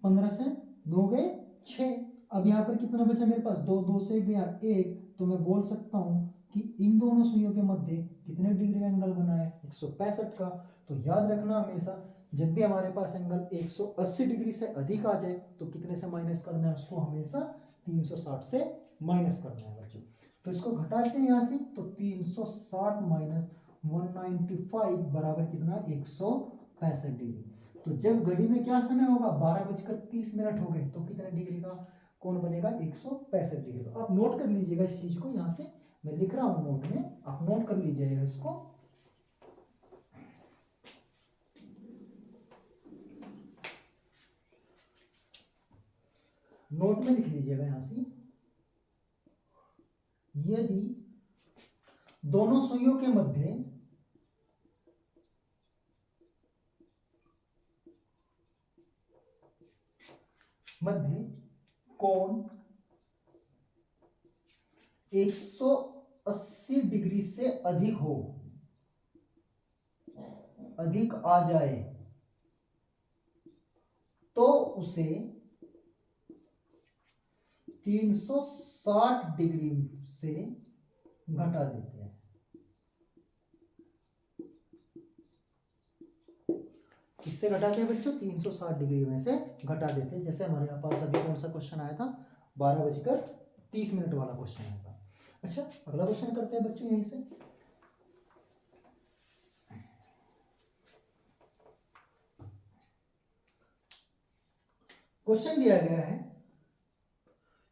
15 से 9 गए 6। अब यहाँ पर कितना बचा मेरे पास 2, 2 से गया 1, तो मैं बोल सकता हूँ कि इन दोनों सुइयों के मध्य कितने डिग्री एंगल बना है 165 का। तो याद रखना हमेशा जब भी हमारे पास एंगल 180 डिग्री से अधिक आ जाए तो कितने से माइनस करना है उसको, हमेशा 360 से माइनस करना है बच्चों। तो इसको घटाते हैं यहाँ से, तो 360 माइनस 195 बराबर कितना 165 डिग्री। तो जब घड़ी में क्या समय होगा 12:30 हो गए, तो कितने डिग्री का कोण बनेगा 165 डिग्री का। आप नोट कर लीजिएगा इस चीज को, यहाँ से मैं लिख रहा हूं नोट में, आप नोट कर लीजिएगा इसको। नोट में लिख लीजिएगा यहां से, यदि दोनों सुइयों के मध्य कोण 180 डिग्री से अधिक हो, अधिक आ जाए, तो उसे 360 डिग्री से घटा देते हैं। किससे घटाते हैं बच्चों, 360 डिग्री में से घटा देते हैं। जैसे हमारे पास अभी कौन सा क्वेश्चन आया था 12:30 वाला क्वेश्चन आया था। अच्छा अगला क्वेश्चन करते हैं बच्चों यहीं से। क्वेश्चन दिया गया है,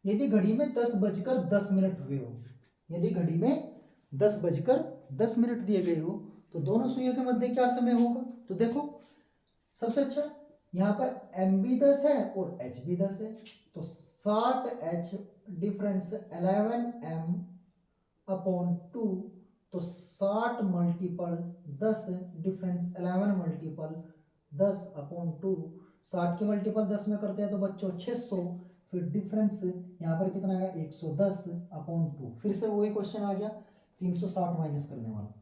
यदि घड़ी में 10:10 हुए हो, यदि घड़ी में 10:10 दिए गए हो तो दोनों सुइयों के मध्य क्या समय होगा। तो देखो सबसे अच्छा यहाँ पर एम भी 10 है और एच भी 10 है, तो 60H डिफरेंस 11M/2, तो 60 मल्टीपल 10 डिफरेंस 11 मल्टीपल 10/2, 60 के मल्टीपल 10 में करते हैं तो बच्चों 600, फिर डिफरेंस यहाँ पर कितना आया 110/2। फिर से वही क्वेश्चन आ गया 360 माइनस करने वाला।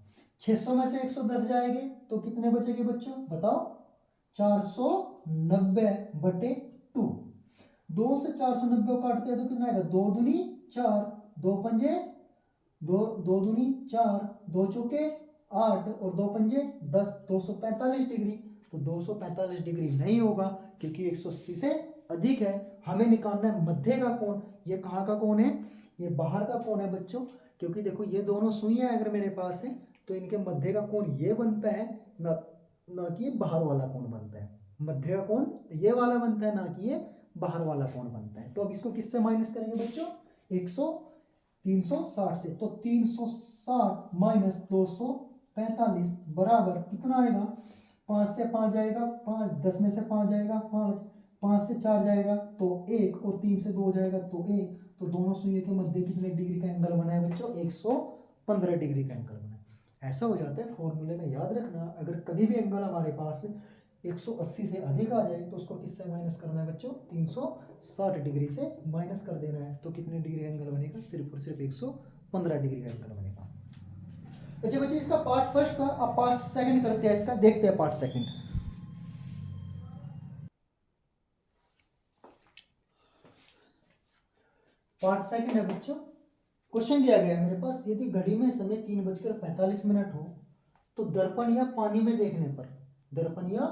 600 में से 110 जाएंगे तो कितने बचेंगे बच्चों बताओ, 490/2। 2 से 490 काटते हैं तो कितना आएगा, 2 दूनी 4, 2 पंजे 2, 2 दूनी 4, 2 चौके 8 और 2 पंजे 10, 245 डिग्री। तो 245 डिग्री नहीं होगा क्योंकि 180 से अधिक है। हमें निकालना है मध्य का कोण। ये कहाँ का कोण है, ये बाहर का कोण है बच्चों, क्योंकि देखो ये दोनों सुइयां अगर मेरे पास है तो इनके मध्य का कोण ये बनता है, ना कि बाहर वाला कोण बनता है। मध्य का कोण ये वाला बनता है, ना कि ये बाहर वाला कोण बनता है। तो अब इसको किससे माइनस करेंगे बच्चों, 360 से। तो 360 माइनस 245 बराबर कितना आएगा, 5 से 5 जाएगा 5, 10 में से 5 जाएगा 5, 5 से 4 जाएगा तो 1, और 3 से 2 जाएगा तो 1। तो दोनों सुइयों के मध्य कितने डिग्री का एंगल बना है बच्चों, 115 डिग्री का एंगल बना है। ऐसा हो जाता है फॉर्मूले में, याद रखना अगर कभी भी एंगल हमारे पास 180 से अधिक आ जाए तो उसको किससे माइनस करना है बच्चों, 360 डिग्री से माइनस कर देना है। तो कितने डिग्री का एंगल बनेगा, सिर्फ और सिर्फ 115 डिग्री का एंगल बनेगा। अच्छा बच्चों, इसका पार्ट फर्स्ट था, अब पार्ट सेकंड करते हैं इसका, देखते हैं पार्ट सेकंड। पार्ट सेकंड है बच्चों, क्वेश्चन दिया गया है मेरे पास, यदि घड़ी में समय 3:45 हो तो दर्पण या पानी में देखने पर, दर्पण या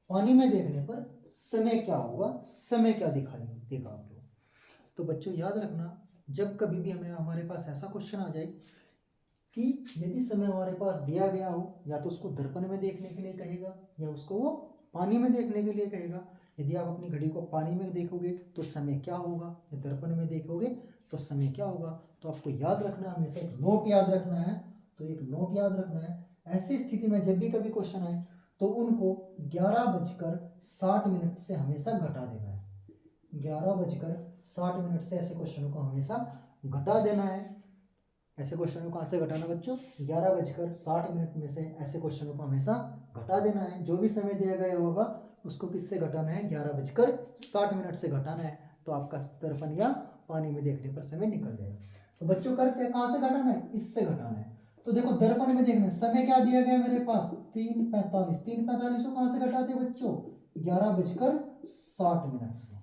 पानी में देखने पर समय क्या होगा, समय क्या दिखाई देगा आप लोग। तो बच्चों याद रखना, जब कभी भी हमें हमारे पास ऐसा क्वेश्चन आ जाए कि यदि समय हमारे पास दिया गया हो, या तो उसको दर्पण में देखने के लिए कहेगा या उसको वो पानी में देखने के लिए कहेगा। यदि आप अपनी घड़ी को पानी में देखोगे तो समय क्या होगा, या दर्पण में देखोगे तो समय क्या होगा। तो आपको याद रखना है, हमेशा एक नोट याद रखना है। तो एक नोट याद रखना है, ऐसी स्थिति में जब भी कभी क्वेश्चन आए तो उनको 11:60 से हमेशा घटा देना है। 11:60 से ऐसे क्वेश्चनों को हमेशा घटा देना है। ऐसे क्वेश्चनों को कहाँ से घटाना बच्चों, 11:60 में से ऐसे क्वेश्चनों को हमेशा घटा देना है। जो भी समय दिया गया होगा उसको किससे घटाना है, 11:60 से घटाना है। तो आपका दर्पण या पानी में देखने पर समय निकल जाएगा। तो बच्चों करते हैं, कहाँ से घटाना है, इससे घटाना है। तो देखो दर्पण में देखना, समय क्या दिया गया है मेरे पास, 3:45। 3:45 को कहाँ से घटाते हैं बच्चों, 11:60 से।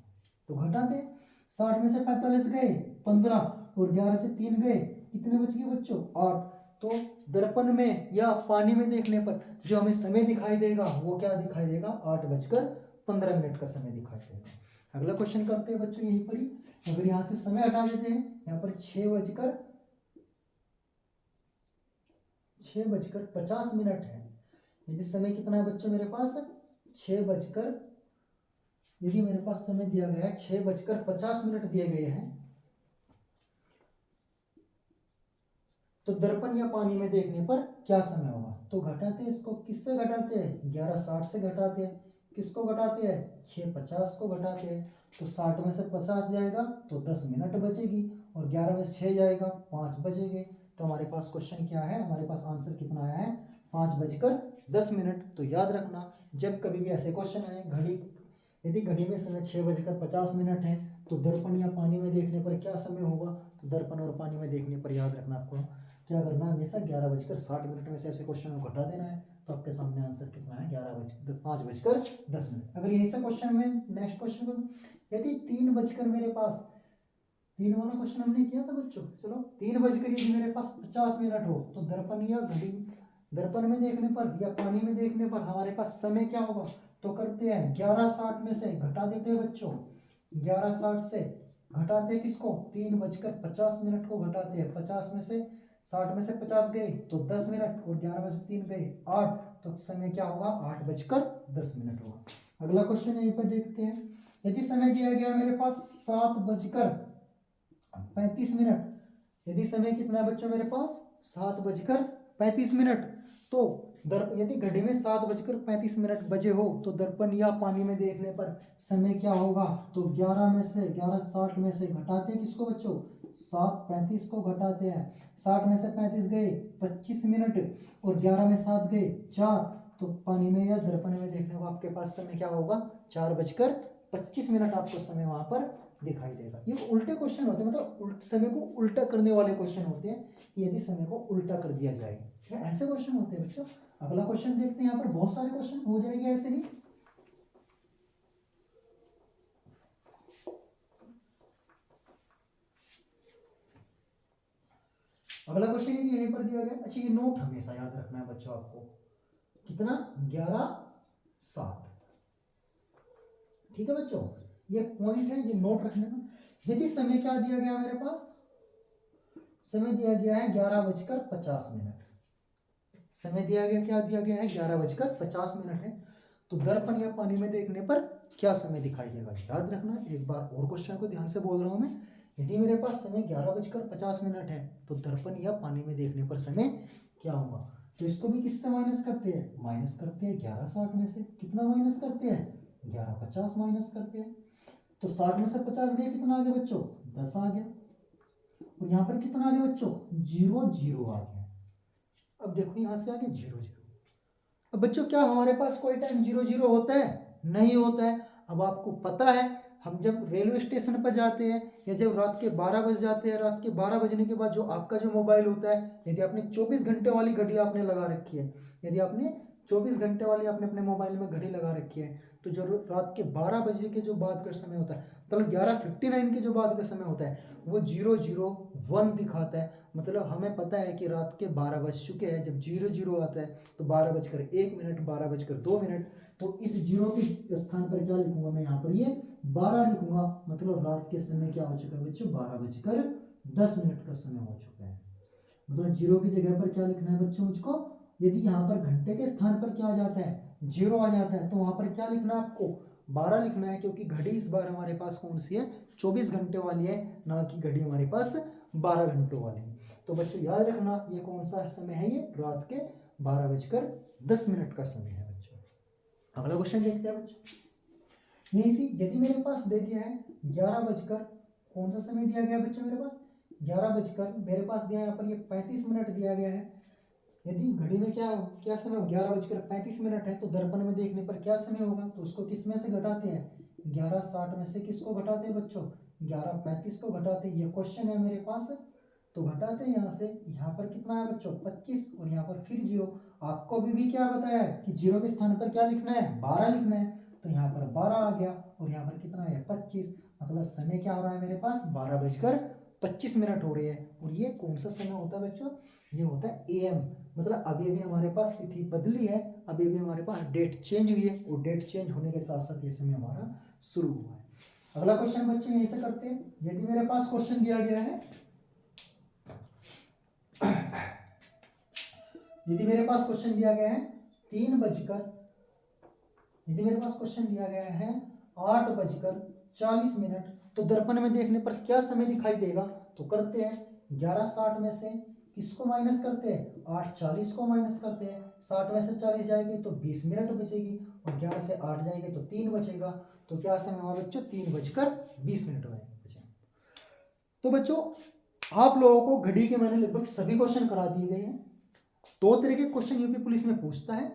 तो घटाते, 60 में से 45 गए 15, और 11 से 3 गए, कितने बच गए बच्चों, 8। तो दर्पण में या पानी में देखने पर जो हमें समय दिखाई देगा वो क्या दिखाई देगा, 8:15 का समय दिखाई देगा। अगला क्वेश्चन करते हैं बच्चों यहीं पर ही। अगर यहाँ से समय हटा देते हैं, यहाँ पर 6:50 है। यदि समय कितना है बच्चों मेरे पास, 6 यदि मेरे पास समय दिया गया है 6:50 दिए गए हैं, तो दर्पण या पानी में देखने पर क्या समय होगा। तो घटाते हैं इसको, किससे घटाते हैं, 11:60 से घटाते हैं। किसको घटाते हैं, 6:50 को घटाते हैं। तो 60 में से 50 जाएगा तो 10 मिनट बचेगी, और 11 में से 6 जाएगा 5 बचेंगे। तो हमारे पास क्वेश्चन क्या है, हमारे पास आंसर कितना आया है, 5:10। तो याद रखना, जब कभी भी ऐसे क्वेश्चन आए, यदि घड़ी में समय 6:50 है तो दर्पण या पानी में देखने पर क्या समय होगा। तो दर्पण और पानी में देखने पर याद रखना आपको क्या करना है, हमेशा 11:60 में से ऐसे क्वेश्चन को घटा देना है। तो आपके सामने आंसर कितना है, 5:10। अगर यही सा क्वेश्चन में नेक्स्ट क्वेश्चन को, यदि 3 मेरे पास, 3 वाला क्वेश्चन हमने किया था बच्चों, चलो 3 यदि मेरे पास 50 हो तो दर्पण या घड़ी, दर्पण में देखने पर या पानी में देखने पर हमारे पास समय क्या होगा। तो करते हैं 11:60 में से घटा देते हैं बच्चों, 11:60 से घटाते हैं किसको, 3:50 को घटाते हैं। 50 में से 60 में से 50 गए तो 10 मिनट, और 11 में से 3 गए 8, तो समय क्या होगा, 8:10 होगा। अगला क्वेश्चन यहीं पर देखते हैं। यदि समय दिया गया मेरे पास 7:35, यदि समय कितना है बच्चों मेरे पास, 7:35, तो यदि घड़ी में 7:35 बजे हो तो दर्पण या पानी में देखने पर समय क्या होगा। तो 11:60 में से घटाते हैं किसको बच्चों, 7:35 को घटाते हैं। 60 में से 35 गए 25 मिनट, और 11 में 7 गए 4, तो पानी में या दर्पण में देखने को आपके पास समय क्या होगा, 4:25 आपको समय वहां पर दिखाई देगा। ये उल्टे क्वेश्चन होते हैं, मतलब समय को उल्टा करने वाले क्वेश्चन होते हैं, यदि समय को उल्टा कर दिया जाए, ऐसे क्वेश्चन होते हैं बच्चों। अगला क्वेश्चन देखते हैं, यहाँ पर बहुत सारे क्वेश्चन हो जाएंगे ऐसे ही। अगला क्वेश्चन यदि यहीं पर दिया गया, अच्छा ये नोट हमेशा याद रखना है बच्चों आपको, कितना, 11:60, ठीक है बच्चों, ये पॉइंट है, ये नोट रखने का। यदि समय क्या दिया गया मेरे पास, समय दिया गया है 11:50, समय दिया गया, क्या दिया गया है, 11:50 है। तो दर्पण या पानी में देखने पर क्या समय दिखाई देगा। याद रखना, एक बार और क्वेश्चन को ध्यान से बोल रहा हूं मैं। यदि मेरे पास समय 11:50 है तो दर्पण या पानी में देखने पर समय क्या होगा। तो इसको भी किससे माइनस करते हैं, माइनस करते हैं 11:60 में से। कितना माइनस करते हैं, 11:50 माइनस करते हैं। तो 60 में से 50 गए, कितना आ गया बच्चों, 10 आ गया। और यहाँ पर कितना आ गया बच्चों, 0 0 आ गया। अब देखो यहाँ से आ गया 0 0। अब बच्चों क्या हमारे पास कोई टाइम 0 0 होता है, नहीं होता है। अब आपको पता है हम जब रेलवे स्टेशन पर जाते हैं या जब रात के 12 बज जाते हैं, रात के 12 बजने के बाद जो आपका जो मोबाइल होता है, यदि आपने 24 घंटे वाली घड़ी आपने लगा रखी है, यदि आपने 24 घंटे वाली आपने अपने मोबाइल में घड़ी लगा रखी है, तो जो रात के 12 बजे के जो बाद का समय होता है, मतलब 11:59 के जो बाद का समय होता है, वो 001 दिखाता है। मतलब हमें पता है कि रात के 12 बज चुके हैं। जब 0 0 आता है तो 12:01, 12:02, तो इस 0 के स्थान पर क्या लिखूंगा मैं, यहाँ पर ये 12 लिखूंगा। मतलब रात के समय क्या हो चुका है बच्चों, 12:10 का समय हो चुका है। मतलब 0 की जगह पर क्या लिखना है बच्चों मुझको, यदि यहाँ पर घंटे के स्थान पर क्या आ जाता है, 0 आ जाता है, तो वहां पर क्या लिखना है आपको, 12 लिखना है। क्योंकि घड़ी इस बार हमारे पास कौन सी है, 24 घंटे वाली है, ना कि घड़ी हमारे पास 12 घंटों वाली है। तो बच्चों याद रखना, ये कौन सा समय है, ये रात के 12:10 का समय है बच्चों। अगला क्वेश्चन देखते हैं बच्चों। यही सी यदि मेरे पास दे दिया है 11 बजकर, कौन सा समय दिया गया है बच्चों मेरे पास, 11 बजकर मेरे पास दिया है यहाँ पर ये 35 दिया गया है। यदि घड़ी में क्या क्या समय हो, 11:35 है, तो दर्पण में देखने पर क्या समय होगा। तो उसको किस में से घटाते हैं, 11:60 में से किसको घटाते हैं बच्चों, 11:35 को घटाते हैं। ये क्वेश्चन है मेरे पास, तो घटाते हैं यहाँ से। यहाँ पर कितना है बच्चों, 25, और यहाँ पर फिर 0। आपको भी क्या बताया है कि 0 के स्थान पर क्या लिखना है, 12 लिखना है। तो यहाँ पर 12 आ गया, और यहाँ पर कितना है, 25। मतलब समय क्या हो रहा है मेरे पास, 12:25 हो रहे हैं। और ये कौन सा समय होता है बच्चों, ये होता है AM। मतलब अभी भी हमारे पास तिथि बदली है, अभी भी हमारे पास डेट चेंज हुई है, और डेट चेंज होने के साथ साथ ये समय हमारा शुरू हुआ है। अगला क्वेश्चन बच्चों यहीं से करते हैं। यदि मेरे पास क्वेश्चन दिया गया है, यदि मेरे पास क्वेश्चन दिया गया है 3 बजकर, यदि मेरे पास क्वेश्चन दिया गया है 8:40, तो दर्पण में देखने पर क्या समय दिखाई देगा। तो करते हैं 11:60 में से किसको माइनस करते हैं, 8:40 को माइनस करते हैं। 60 में से 40 जाएगी तो 20 मिनट बचेगी, और 11 से 8 जाएगी तो 3 बचेगा। तो क्या समय हुआ बच्चों, 3:20 हुए। तो बच्चों आप लोगों को घड़ी के मैंने लगभग सभी क्वेश्चन करा दिए गए हैं। 2 तरह के क्वेश्चन यूपी पुलिस में पूछता है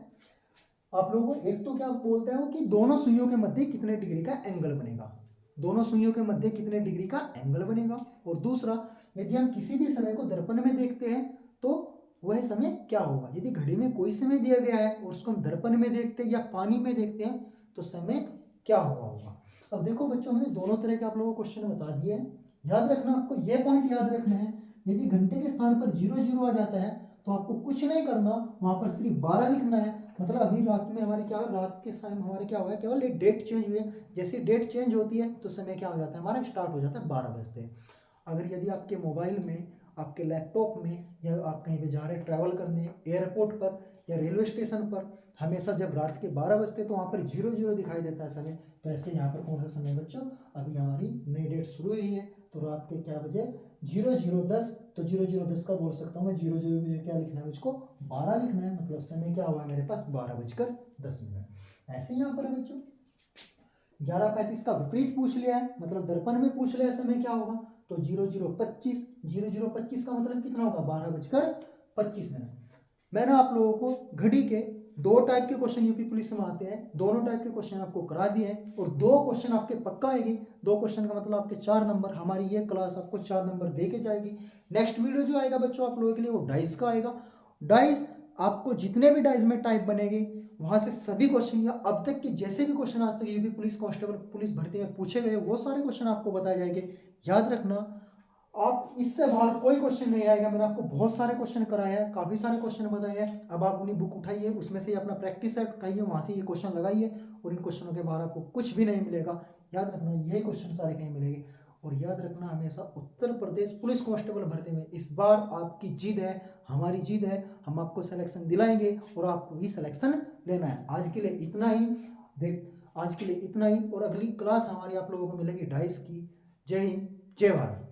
आप लोगों को। एक तो क्या बोलते हैं कि दोनों सुइयों के मध्य कितने डिग्री का एंगल बनेगा, दोनों सुइयों के मध्य कितने डिग्री का एंगल बनेगा। और दूसरा, यदि हम किसी भी समय को दर्पण में देखते हैं तो वह समय क्या होगा। यदि घड़ी में कोई समय दिया गया है और उसको हम दर्पण में देखते हैं या पानी में देखते हैं तो समय क्या होगा। अब देखो बच्चों, मैंने दोनों तरह के आप लोगों को क्वेश्चन बता दिए हैं। याद रखना, आपको यह पॉइंट याद रखना है, यदि घंटे के स्थान पर 0 0 आ जाता है तो आपको कुछ नहीं करना, वहां पर सिर्फ 12 लिखना है। मतलब अभी रात में हमारे क्या, रात के समय हमारे क्या हुआ है, केवल एक डेट चेंज हुई है। जैसे डेट चेंज होती है तो समय क्या हो जाता है, हमारा स्टार्ट हो जाता है 12 बजते। अगर यदि आपके मोबाइल में, आपके लैपटॉप में, या आप कहीं पे जा रहे ट्रैवल करने एयरपोर्ट पर या रेलवे स्टेशन पर, हमेशा जब रात के 12 बजते तो वहाँ पर 0 0 दिखाई देता है समय। तो ऐसे यहाँ पर कौन सा समय बच्चों, अभी हमारी नई डेट शुरू हुई है, तो रात के क्या बजे, 00:10। तो 00:10 का बोल सकता हूँ मैं, 00 क्या लिखना है मुझको, 12 लिखना है। मतलब समय क्या हुआ है मेरे पास, 12:10। ऐसे यहाँ पर है बच्चों। 11:35 का विपरीत पूछ लिया है, मतलब दर्पण में पूछ लिया है समय क्या होगा। तो 00:25, 00:25 का मतलब कितना होगा, 12:25। मैंने आप लोगों को घड़ी के 2 टाइप के क्वेश्चन यूपी पुलिस में आते हैं, दोनों टाइप के क्वेश्चन आपको करा दिए हैं, और 2 क्वेश्चन आपके पक्का आएगी। 2 क्वेश्चन का मतलब आपके 4 नंबर, हमारी ये क्लास आपको 4 नंबर दे के जाएगी। नेक्स्ट वीडियो जो आएगा बच्चों आप लोगों के लिए, वो डाइस का आएगा। डाइस आपको जितने भी डाइस में टाइप बनेगी वहां से सभी क्वेश्चन, या अब तक के जैसे भी क्वेश्चन आज तक यूपी पुलिस कांस्टेबल पुलिस भर्ती में पूछे गए, वो सारे क्वेश्चन आपको बताए जाएंगे। याद रखना, आप इससे बाहर कोई क्वेश्चन नहीं आएगा। मैंने आपको बहुत सारे क्वेश्चन कराए हैं, काफी सारे क्वेश्चन बताए हैं। अब आप अपनी बुक उठाइए, उसमें से अपना प्रैक्टिस सेट उठाइए, वहां से ये क्वेश्चन लगाइए, और इन क्वेश्चनों के बाहर आपको कुछ भी नहीं मिलेगा। याद रखना, यही क्वेश्चन सारे कहीं मिलेंगे। और याद रखना हमेशा उत्तर प्रदेश पुलिस कांस्टेबल भर्ती में इस बार आपकी जिद है, हमारी जिद है, हम आपको सिलेक्शन दिलाएंगे और आपको भी सिलेक्शन लेना है। आज के लिए इतना ही। आज के लिए इतना ही और अगली क्लास हमारी आप लोगों को मिलेगी 2:30 की। जय हिंद, जय भारत।